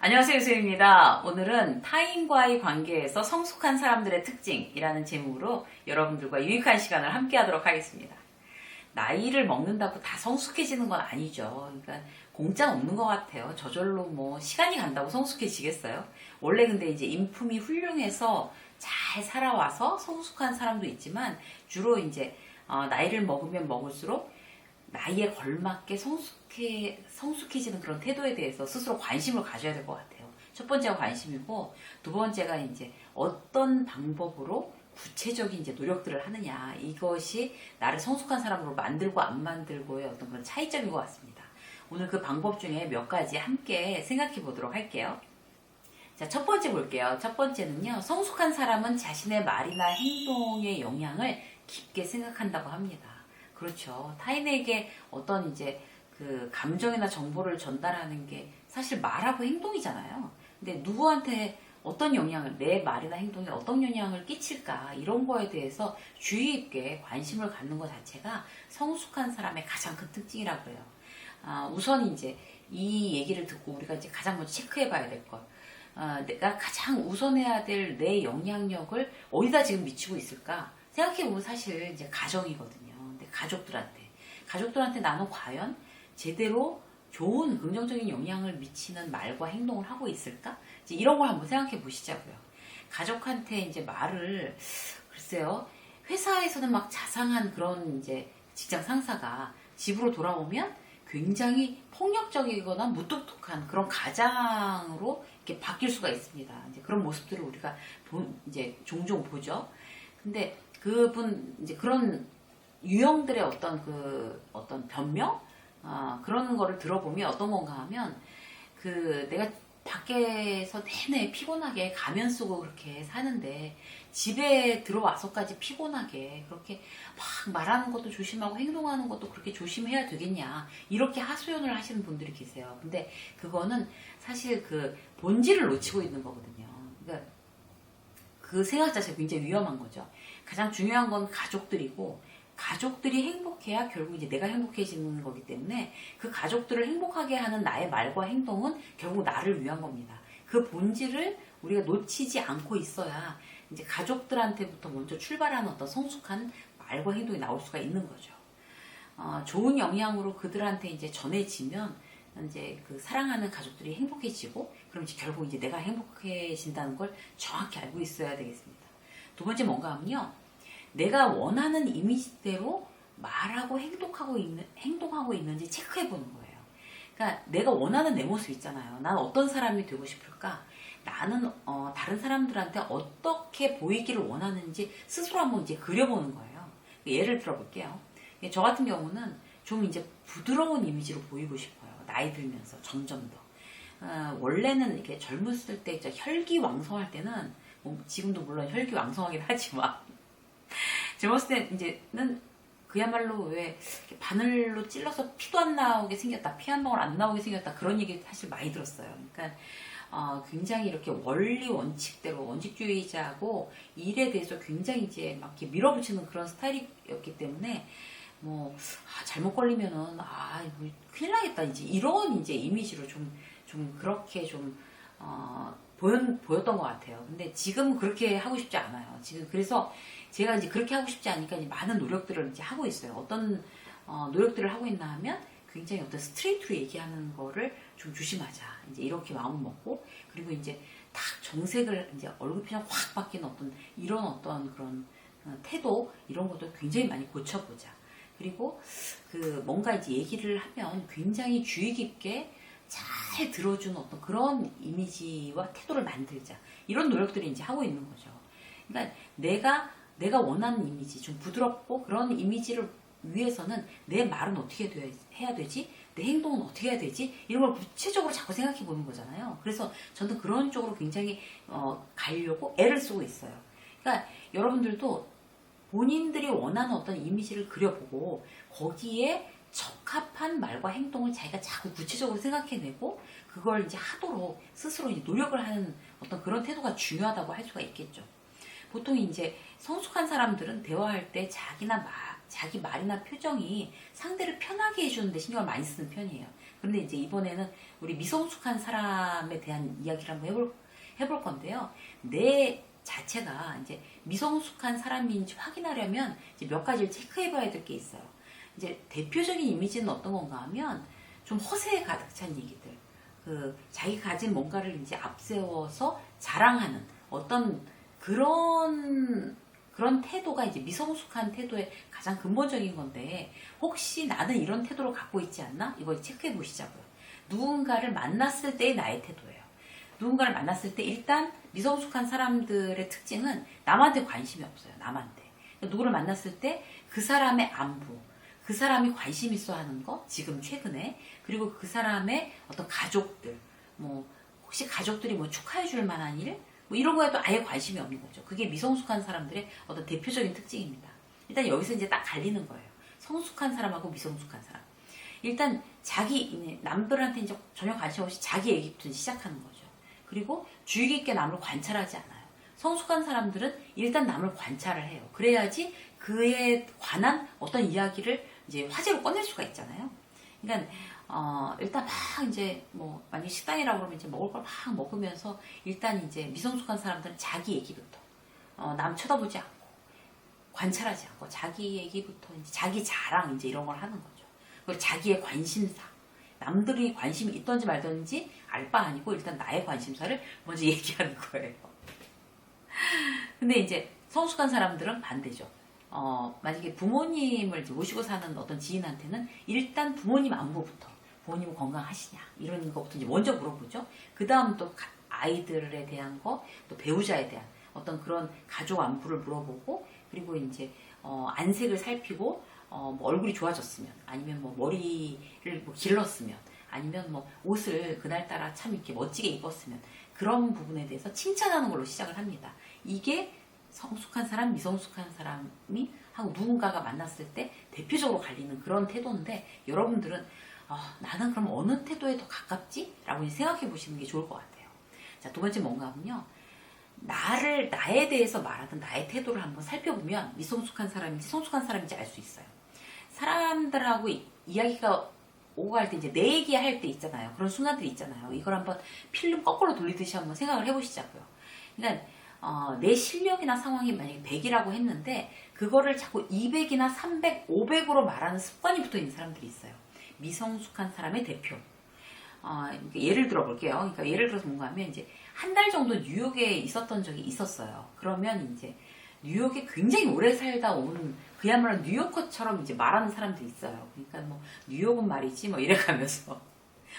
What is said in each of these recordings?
안녕하세요, 유수입니다. 오늘은 타인과의 관계에서 성숙한 사람들의 특징이라는 제목으로 여러분들과 유익한 시간을 함께 하도록 하겠습니다. 나이를 먹는다고 다 성숙해지는 건 아니죠. 그러니까 공짜 없는 것 같아요. 저절로 뭐 시간이 간다고 성숙해지겠어요? 원래 근데 이제 인품이 훌륭해서 잘 살아와서 성숙한 사람도 있지만 주로 이제 나이를 먹으면 먹을수록 나이에 걸맞게 성숙해지는 그런 태도에 대해서 스스로 관심을 가져야 될 것 같아요. 첫 번째가 관심이고, 두 번째가 이제 어떤 방법으로 구체적인 이제 노력들을 하느냐. 이것이 나를 성숙한 사람으로 만들고 안 만들고의 어떤 그런 차이점인 것 같습니다. 오늘 그 방법 중에 몇 가지 함께 생각해 보도록 할게요. 자, 첫 번째 볼게요. 첫 번째는요, 성숙한 사람은 자신의 말이나 행동의 영향을 깊게 생각한다고 합니다. 그렇죠. 타인에게 어떤 이제 그 감정이나 정보를 전달하는 게 사실 말하고 행동이잖아요. 근데 누구한테 어떤 영향을, 내 말이나 행동에 어떤 영향을 끼칠까, 이런 거에 대해서 주의 깊게 관심을 갖는 것 자체가 성숙한 사람의 가장 큰 특징이라고 해요. 우선 이제 이 얘기를 듣고 우리가 이제 가장 먼저 체크해 봐야 될 것. 내가 가장 우선해야 될 내 영향력을 어디다 지금 미치고 있을까? 생각해보면 사실 이제 가정이거든요. 근데 가족들한테 나는 과연 제대로 좋은 긍정적인 영향을 미치는 말과 행동을 하고 있을까? 이제 이런 걸 한번 생각해 보시자고요. 가족한테 이제 말을, 글쎄요, 회사에서는 막 자상한 그런 이제 직장 상사가 집으로 돌아오면 굉장히 폭력적이거나 무뚝뚝한 그런 가장으로 이렇게 바뀔 수가 있습니다. 이제 그런 모습들을 우리가 이제 종종 보죠. 근데 그분 이제 그런 유형들의 어떤 변명 그런 거를 들어보면 어떤 건가 하면 내가 밖에서 내내 피곤하게 가면 쓰고 그렇게 사는데 집에 들어와서까지 피곤하게 그렇게 막 말하는 것도 조심하고 행동하는 것도 그렇게 조심해야 되겠냐, 이렇게 하소연을 하시는 분들이 계세요. 근데 그거는 사실 그 본질을 놓치고 있는 거거든요. 그러니까 그 생각 자체가 굉장히 위험한 거죠. 가장 중요한 건 가족들이고, 가족들이 행복해야 결국 이제 내가 행복해지는 거기 때문에 그 가족들을 행복하게 하는 나의 말과 행동은 결국 나를 위한 겁니다. 그 본질을 우리가 놓치지 않고 있어야 이제 가족들한테부터 먼저 출발하는 어떤 성숙한 말과 행동이 나올 수가 있는 거죠. 좋은 영향으로 그들한테 이제 전해지면 이제 그 사랑하는 가족들이 행복해지고, 그럼 이제 결국 이제 내가 행복해진다는 걸 정확히 알고 있어야 되겠습니다. 두 번째 뭔가 하면요, 내가 원하는 이미지대로 말하고 행동하고 있는지 체크해 보는 거예요. 그러니까 내가 원하는 내 모습 있잖아요. 난 어떤 사람이 되고 싶을까? 나는 다른 사람들한테 어떻게 보이기를 원하는지 스스로 한번 이제 그려보는 거예요. 예를 들어볼게요. 저 같은 경우는 좀 이제 부드러운 이미지로 보이고 싶어요. 나이 들면서 점점 더. 원래는 이렇게 젊었을 때 혈기왕성할 때는 지금도 물론 혈기왕성하긴 하지만 젊었을 때 이제는 그야말로 왜 바늘로 찔러서 피도 안 나오게 생겼다, 피 한 방울 안 나오게 생겼다, 그런 얘기 사실 많이 들었어요. 그러니까 굉장히 이렇게 원리 원칙대로 원칙주의자고 일에 대해서 굉장히 이제 막 이렇게 밀어붙이는 그런 스타일이었기 때문에 잘못 걸리면은 뭐 큰일 나겠다, 이제 이런 이제 이미지로 좀 그렇게 보였던 것 같아요. 근데 지금 그렇게 하고 싶지 않아요. 지금 그래서 제가 이제 그렇게 하고 싶지 않으니까 이제 많은 노력들을 이제 하고 있어요. 어떤 노력들을 하고 있나 하면 굉장히 어떤 스트레이트로 얘기하는 거를 좀 조심하자, 이제 이렇게 마음을 먹고, 그리고 이제 딱 정색을 이제 얼굴 표정 확 바뀌는 이런 어떤 그런 태도, 이런 것도 굉장히 많이 고쳐보자. 그리고 뭔가 이제 얘기를 하면 굉장히 주의 깊게 잘 들어주는 어떤 그런 이미지와 태도를 만들자, 이런 노력들을 이제 하고 있는 거죠. 그러니까 내가 원하는 이미지, 좀 부드럽고 그런 이미지를 위해서는 내 말은 어떻게 해야 되지? 내 행동은 어떻게 해야 되지? 이런 걸 구체적으로 자꾸 생각해 보는 거잖아요. 그래서 저는 그런 쪽으로 굉장히 가려고 애를 쓰고 있어요. 그러니까 여러분들도 본인들이 원하는 어떤 이미지를 그려보고 거기에 적합한 말과 행동을 자기가 자꾸 구체적으로 생각해내고 그걸 이제 하도록 스스로 이제 노력을 하는 어떤 그런 태도가 중요하다고 할 수가 있겠죠. 보통 이제 성숙한 사람들은 대화할 때 자기나 자기 말이나 표정이 상대를 편하게 해주는데 신경을 많이 쓰는 편이에요. 그런데 이제 이번에는 우리 미성숙한 사람에 대한 이야기를 한번 해볼 건데요. 내 자체가 이제 미성숙한 사람인지 확인하려면 이제 몇 가지를 체크해 봐야 될 게 있어요. 이제 대표적인 이미지는 어떤 건가 하면 좀 허세에 가득 찬 얘기들. 자기 가진 뭔가를 이제 앞세워서 자랑하는 어떤 그런 태도가 이제 미성숙한 태도의 가장 근본적인 건데, 혹시 나는 이런 태도를 갖고 있지 않나? 이걸 체크해 보시자고요. 누군가를 만났을 때의 나의 태도예요. 누군가를 만났을 때 일단 미성숙한 사람들의 특징은 남한테 관심이 없어요. 남한테. 누구를 만났을 때 그 사람의 안부, 그 사람이 관심 있어 하는 거, 지금 최근에, 그리고 그 사람의 어떤 가족들, 뭐 혹시 가족들이 뭐 축하해 줄 만한 일, 뭐 이런 거에도 아예 관심이 없는 거죠. 그게 미성숙한 사람들의 어떤 대표적인 특징입니다. 일단 여기서 이제 딱 갈리는 거예요. 성숙한 사람하고 미성숙한 사람. 일단 남들한테 이제 전혀 관심 없이 자기 얘기부터 시작하는 거죠. 그리고 주의 깊게 남을 관찰하지 않아요. 성숙한 사람들은 일단 남을 관찰을 해요. 그래야지 그에 관한 어떤 이야기를 이제 화제로 꺼낼 수가 있잖아요. 그러니까 일단 막 이제 뭐 만약 식당이라고 그러면 이제 먹을 걸 막 먹으면서 일단 이제 미성숙한 사람들은 자기 얘기부터 남 쳐다보지 않고 관찰하지 않고 자기 얘기부터 이제 자기 자랑 이제 이런 걸 하는 거죠. 그리고 자기의 관심사, 남들이 관심이 있던지 말던지 알 바 아니고 일단 나의 관심사를 먼저 얘기하는 거예요. 근데 이제 성숙한 사람들은 반대죠. 만약에 부모님을 이제 모시고 사는 어떤 지인한테는 일단 부모님 안부부터, 부모님 건강하시냐 이런 것부터 이제 먼저 물어보죠. 그 다음 또 아이들에 대한 거, 또 배우자에 대한 어떤 그런 가족 안부를 물어보고, 그리고 이제 안색을 살피고 뭐 얼굴이 좋아졌으면, 아니면 뭐 머리를 뭐 길렀으면, 아니면 뭐 옷을 그날따라 참 이렇게 멋지게 입었으면, 그런 부분에 대해서 칭찬하는 걸로 시작을 합니다. 이게 성숙한 사람, 미성숙한 사람이 하고 누군가가 만났을 때 대표적으로 갈리는 그런 태도인데, 여러분들은 나는 그럼 어느 태도에 더 가깝지? 라고 생각해 보시는 게 좋을 것 같아요. 자, 두 번째 뭔가 하면요. 나에 대해서 말하던 나의 태도를 한번 살펴보면 미성숙한 사람인지 성숙한 사람인지 알 수 있어요. 사람들하고 이야기가 오고 갈 때 이제 내 얘기할 때 있잖아요. 그런 순간들이 있잖아요. 이걸 한번 필름 거꾸로 돌리듯이 한번 생각을 해보시자고요. 그러니까 내 실력이나 상황이 만약에 100이라고 했는데 그거를 자꾸 200이나 300, 500으로 말하는 습관이 붙어 있는 사람들이 있어요. 미성숙한 사람의 대표. 예를 들어 볼게요. 그러니까 예를 들어서 뭔가 하면 이제 한 달 정도 뉴욕에 있었던 적이 있었어요. 그러면 이제 뉴욕에 굉장히 오래 살다 온 그야말로 뉴요커처럼 이제 말하는 사람들이 있어요. 그러니까 뭐 뉴욕은 말이지 뭐 이래가면서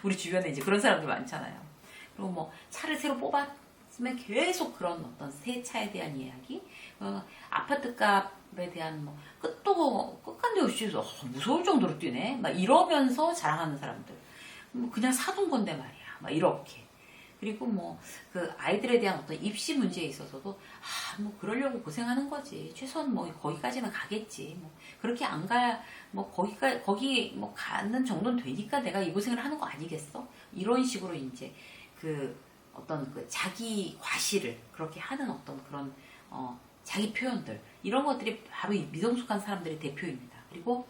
우리 주변에 이제 그런 사람들 많잖아요. 그리고 뭐 차를 새로 뽑았으면 계속 그런 어떤 새 차에 대한 이야기, 아파트 값에 대한 뭐 끝도 끝간데 없이 무서울 정도로 뛰네 막 이러면서 자랑하는 사람들. 뭐 그냥 사둔 건데 말이야 막 이렇게. 그리고 뭐 그 아이들에 대한 어떤 입시 문제에 있어서도 뭐 그러려고 고생하는 거지, 최소한 뭐 거기까지는 가겠지, 뭐 그렇게 안 가, 뭐 거기 뭐 가는 정도는 되니까 내가 이 고생을 하는 거 아니겠어? 이런 식으로 이제 그 어떤 그 자기 과시를 그렇게 하는 어떤 그런 자기 표현들, 이런 것들이 바로 이 미성숙한 사람들의 대표입니다. 그리고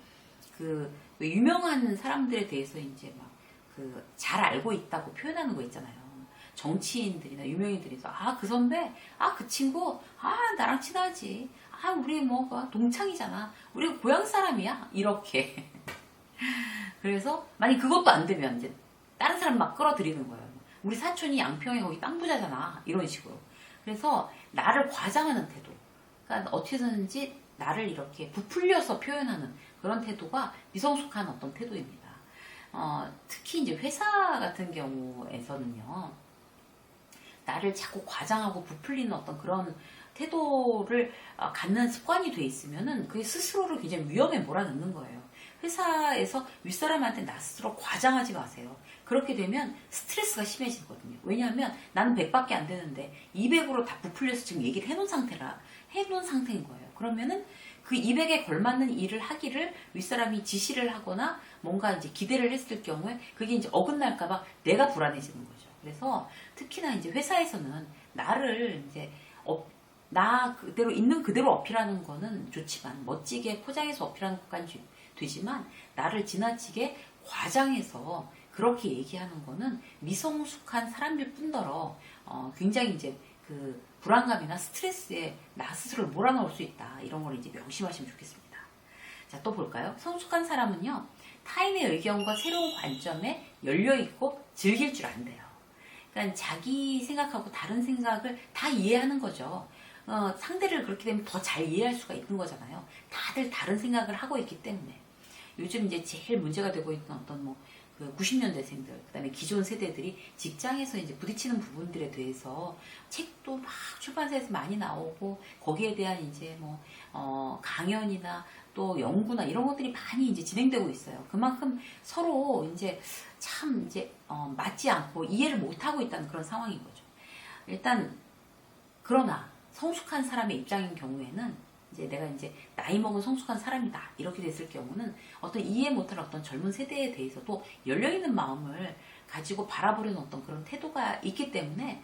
그 유명한 사람들에 대해서 이제 막 그 잘 알고 있다고 표현하는 거 있잖아요. 정치인들이나 유명인들이서 그 선배, 그 친구, 나랑 친하지, 우리 뭐 동창이잖아, 우리 고향 사람이야, 이렇게. 그래서 만약 그것도 안 되면 이제 다른 사람 막 끌어들이는 거예요. 우리 사촌이 양평에 거기 땅 부자잖아, 이런 식으로. 그래서 나를 과장하는 태도, 그러니까 어떻게든지 나를 이렇게 부풀려서 표현하는 그런 태도가 미성숙한 어떤 태도입니다. 특히 이제 회사 같은 경우에서는요, 나를 자꾸 과장하고 부풀리는 어떤 그런 태도를 갖는 습관이 돼 있으면은 그게 스스로를 굉장히 위험에 몰아넣는 거예요. 회사에서 윗사람한테 나 스스로 과장하지 마세요. 그렇게 되면 스트레스가 심해지거든요. 왜냐하면 나는 100밖에 안 되는데 200으로 다 부풀려서 지금 얘기를 해놓은 상태인 거예요. 그러면은 그 200에 걸맞는 일을 하기를 윗사람이 지시를 하거나 뭔가 이제 기대를 했을 경우에 그게 이제 어긋날까봐 내가 불안해지는 거죠. 그래서 특히나 이제 회사에서는 나를 이제 나 그대로 있는 그대로 어필하는 거는 좋지만, 멋지게 포장해서 어필하는 것까지 되지만, 나를 지나치게 과장해서 그렇게 얘기하는 거는 미성숙한 사람일 뿐더러 굉장히 이제 그 불안감이나 스트레스에 나 스스로를 몰아넣을 수 있다. 이런 걸 이제 명심하시면 좋겠습니다. 자, 또 볼까요? 성숙한 사람은요, 타인의 의견과 새로운 관점에 열려있고 즐길 줄 안대요. 그러니까 자기 생각하고 다른 생각을 다 이해하는 거죠. 상대를 그렇게 되면 더 잘 이해할 수가 있는 거잖아요. 다들 다른 생각을 하고 있기 때문에. 요즘 이제 제일 문제가 되고 있는 어떤 그 90년대생들, 그 다음에 기존 세대들이 직장에서 이제 부딪히는 부분들에 대해서 책도 막 출판사에서 많이 나오고, 거기에 대한 이제 강연이나 또 연구나 이런 것들이 많이 이제 진행되고 있어요. 그만큼 서로 이제 참 이제 맞지 않고 이해를 못하고 있다는 그런 상황인 거죠. 일단, 그러나 성숙한 사람의 입장인 경우에는 이제 내가 이제 나이 먹은 성숙한 사람이다 이렇게 됐을 경우는 어떤 이해 못할 어떤 젊은 세대에 대해서도 열려있는 마음을 가지고 바라보려는 어떤 그런 태도가 있기 때문에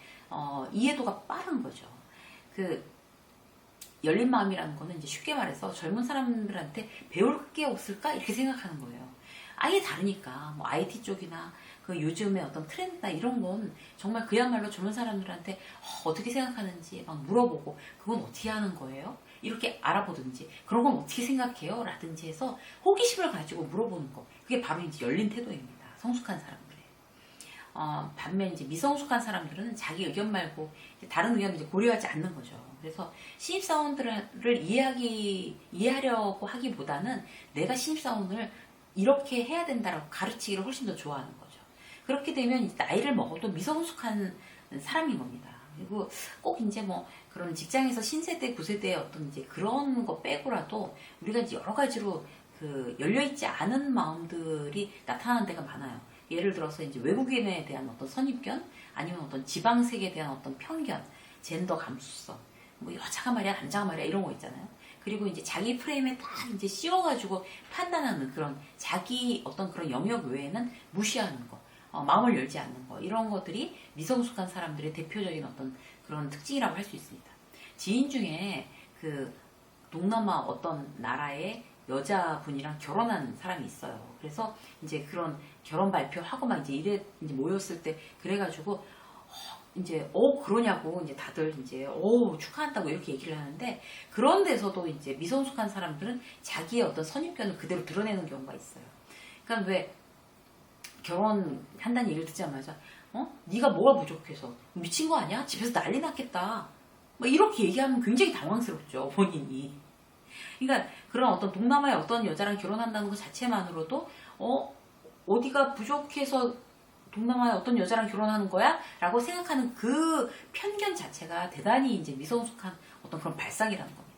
이해도가 빠른 거죠. 그 열린 마음이라는 거는 이제 쉽게 말해서 젊은 사람들한테 배울 게 없을까 이렇게 생각하는 거예요. 아예 다르니까 IT 쪽이나 그 요즘의 어떤 트렌드나 이런 건 정말 그야말로 젊은 사람들한테 어떻게 생각하는지 막 물어보고, 그건 어떻게 하는 거예요? 이렇게 알아보든지, 그런 건 어떻게 생각해요? 라든지 해서 호기심을 가지고 물어보는 거. 그게 바로 이제 열린 태도입니다. 성숙한 사람들의. 반면 이제 미성숙한 사람들은 자기 의견 말고 다른 의견을 이제 고려하지 않는 거죠. 그래서 신입사원들을 이해하려고 하기보다는 내가 신입사원을 이렇게 해야 된다라고 가르치기를 훨씬 더 좋아하는 거죠. 그렇게 되면 나이를 먹어도 미성숙한 사람인 겁니다. 그리고 꼭 이제 그런 직장에서 신세대, 구세대의 어떤 이제 그런 거 빼고라도 우리가 이제 여러 가지로 그 열려있지 않은 마음들이 나타나는 데가 많아요. 예를 들어서 이제 외국인에 대한 어떤 선입견, 아니면 어떤 지방색에 대한 어떤 편견, 젠더 감수성, 여자가 말이야, 남자가 말이야, 이런 거 있잖아요. 그리고 이제 자기 프레임에 딱 이제 씌워가지고 판단하는 그런 자기 어떤 그런 영역 외에는 무시하는 거, 마음을 열지 않는 거, 이런 것들이 미성숙한 사람들의 대표적인 어떤 그런 특징이라고 할 수 있습니다. 지인 중에 그 동남아 어떤 나라의 여자분이랑 결혼한 사람이 있어요. 그래서 이제 그런 결혼 발표하고 막 이제 모였을 때 그래가지고 이제 그러냐고 이제 다들 이제 축하한다고 이렇게 얘기를 하는데, 그런 데서도 이제 미성숙한 사람들은 자기의 어떤 선입견을 그대로 드러내는 경우가 있어요. 그러니까 왜 결혼한다는 얘기를 듣자마자 네가 뭐가 부족해서 미친 거 아니야? 집에서 난리 났겠다. 이렇게 얘기하면 굉장히 당황스럽죠, 본인이. 그러니까 그런 어떤 동남아의 어떤 여자랑 결혼한다는 것 자체만으로도 어디가 부족해서 동남아의 어떤 여자랑 결혼하는 거야? 라고 생각하는 그 편견 자체가 대단히 이제 미성숙한 어떤 그런 발상이라는 겁니다.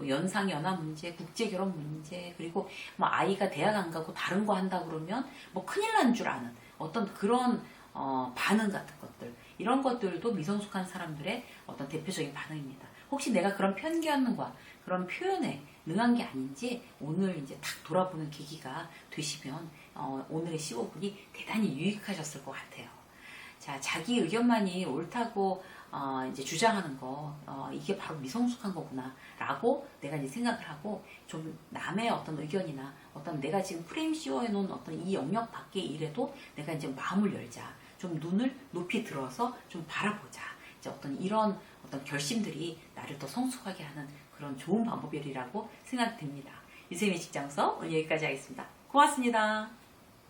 연상, 연하 문제, 국제 결혼 문제, 그리고 아이가 대학 안 가고 다른 거 한다 그러면 큰일 난 줄 아는 어떤 그런 반응 같은 것들, 이런 것들도 미성숙한 사람들의 어떤 대표적인 반응입니다. 혹시 내가 그런 편견과 그런 표현에 능한 게 아닌지 오늘 이제 딱 돌아보는 계기가 되시면 오늘의 15분이 대단히 유익하셨을 것 같아요. 자, 자기 의견만이 옳다고 이제 주장하는 거, 이게 바로 미성숙한 거구나 라고 내가 이제 생각을 하고, 좀 남의 어떤 의견이나 어떤 내가 지금 프레임 씌워해 놓은 어떤 이 영역 밖의 일에도 내가 이제 마음을 열자, 좀 눈을 높이 들어서 좀 바라보자, 이제 어떤 이런 어떤 결심들이 나를 더 성숙하게 하는 그런 좋은 방법이라고 생각됩니다. 유쌤의 직장서 오늘 여기까지 하겠습니다. 고맙습니다.